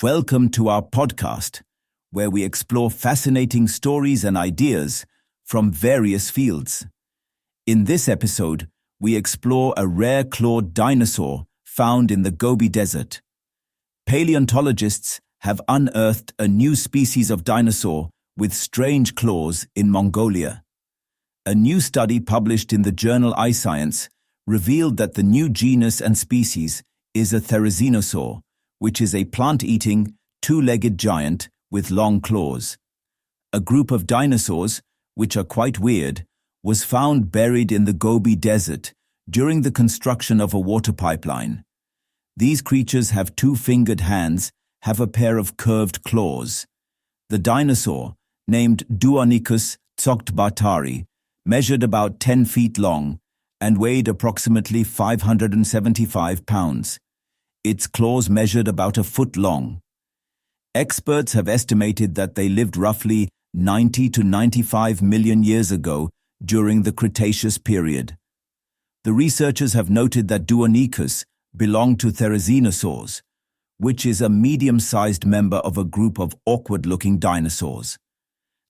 Welcome to our podcast, where we explore fascinating stories and ideas from various fields. In this episode, we explore a rare clawed dinosaur found in the Gobi Desert. Paleontologists have unearthed a new species of dinosaur with strange claws in Mongolia. A new study published in the journal iScience revealed that the new genus and species is a therizinosaur, which is a plant-eating, two-legged giant with long claws. A group of dinosaurs, which are quite weird, was found buried in the Gobi Desert during the construction of a water pipeline. These creatures have two-fingered hands, have a pair of curved claws. The dinosaur, named Duonychus tsogtbaatari, measured about 10 feet long and weighed approximately 575 pounds. Its claws measured about a foot long. Experts have estimated that they lived roughly 90 to 95 million years ago during the Cretaceous period. The researchers have noted that Duonychus belonged to therizinosaurs, which is a medium-sized member of a group of awkward-looking dinosaurs.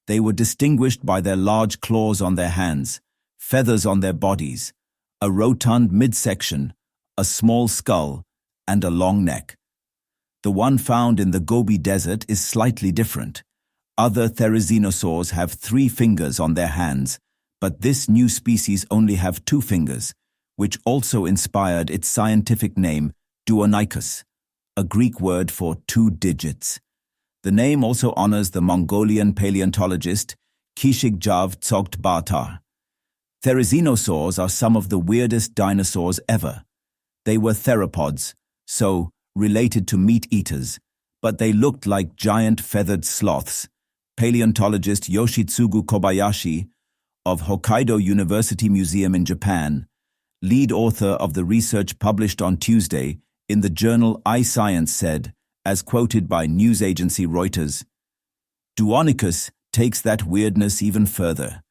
They were distinguished by their large claws on their hands, feathers on their bodies, a rotund midsection, a small skull, and a long neck. The one found in the Gobi Desert is slightly different. Other therizinosaurs have 3 fingers on their hands, but this new species only have 2 fingers, which also inspired its scientific name, Duonychus, a Greek word for 2 digits. The name also honors the Mongolian paleontologist Kishigjav tsogtbaatar. Therizinosaurs are some of the weirdest dinosaurs ever. They were theropods, so related to meat-eaters, but they looked like giant feathered sloths. Paleontologist Yoshitsugu Kobayashi of Hokkaido University Museum in Japan, lead author of the research published on Tuesday in the journal iScience, said, as quoted by news agency Reuters, "Duonychus takes that weirdness even further.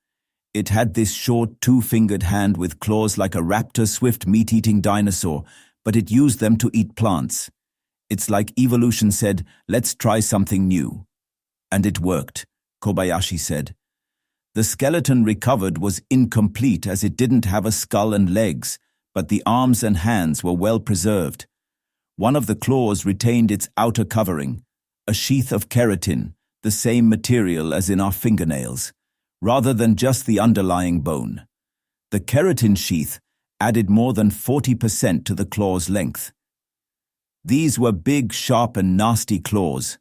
It had this short 2-fingered hand with claws like a raptor-swift meat-eating dinosaur, but it used them to eat plants. It's like evolution said, let's try something new. And it worked," Kobayashi said. The skeleton recovered was incomplete as it didn't have a skull and legs, but the arms and hands were well preserved. One of the claws retained its outer covering, a sheath of keratin, the same material as in our fingernails, rather than just the underlying bone. The keratin sheath added more than 40% to the claw's length. These were big, sharp and nasty claws,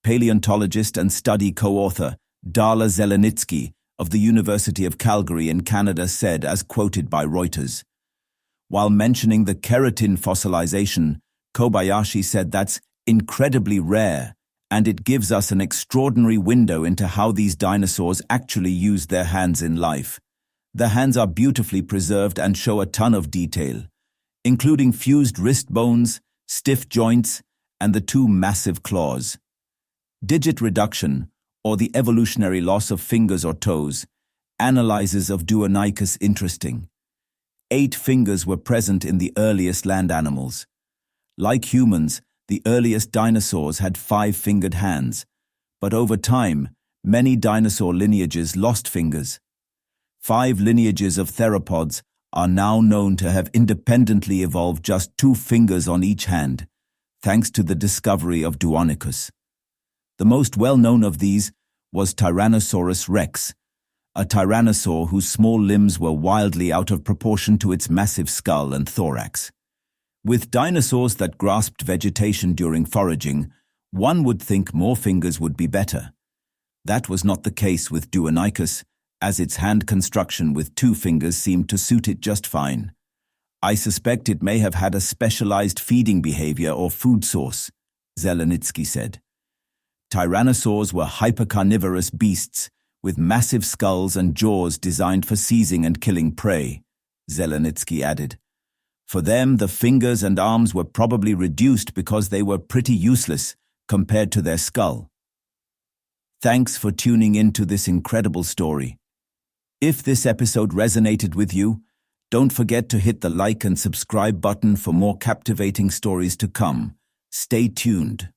paleontologist and study co-author Dala Zelenitsky of the University of Calgary in Canada said, as quoted by Reuters. While mentioning the keratin fossilization, Kobayashi said that's incredibly rare, and it gives us an extraordinary window into how these dinosaurs actually used their hands in life. The hands are beautifully preserved and show a ton of detail, including fused wrist bones, stiff joints, and the 2 massive claws. Digit reduction, or the evolutionary loss of fingers or toes, analyses of Duonychus interesting. 8 fingers were present in the earliest land animals. Like humans, the earliest dinosaurs had 5-fingered hands, but over time, many dinosaur lineages lost fingers. 5 lineages of theropods are now known to have independently evolved just 2 fingers on each hand, thanks to the discovery of Duonychus. The most well-known of these was Tyrannosaurus rex, a tyrannosaur whose small limbs were wildly out of proportion to its massive skull and thorax. With dinosaurs that grasped vegetation during foraging, one would think more fingers would be better. That was not the case with Duonychus, as its hand construction with 2 fingers seemed to suit it just fine. "I suspect it may have had a specialized feeding behavior or food source," Zelenitsky said. Tyrannosaurs were hypercarnivorous beasts with massive skulls and jaws designed for seizing and killing prey, Zelenitsky added. For them, the fingers and arms were probably reduced because they were pretty useless compared to their skull. Thanks for tuning in to this incredible story. If this episode resonated with you, don't forget to hit the like and subscribe button for more captivating stories to come. Stay tuned.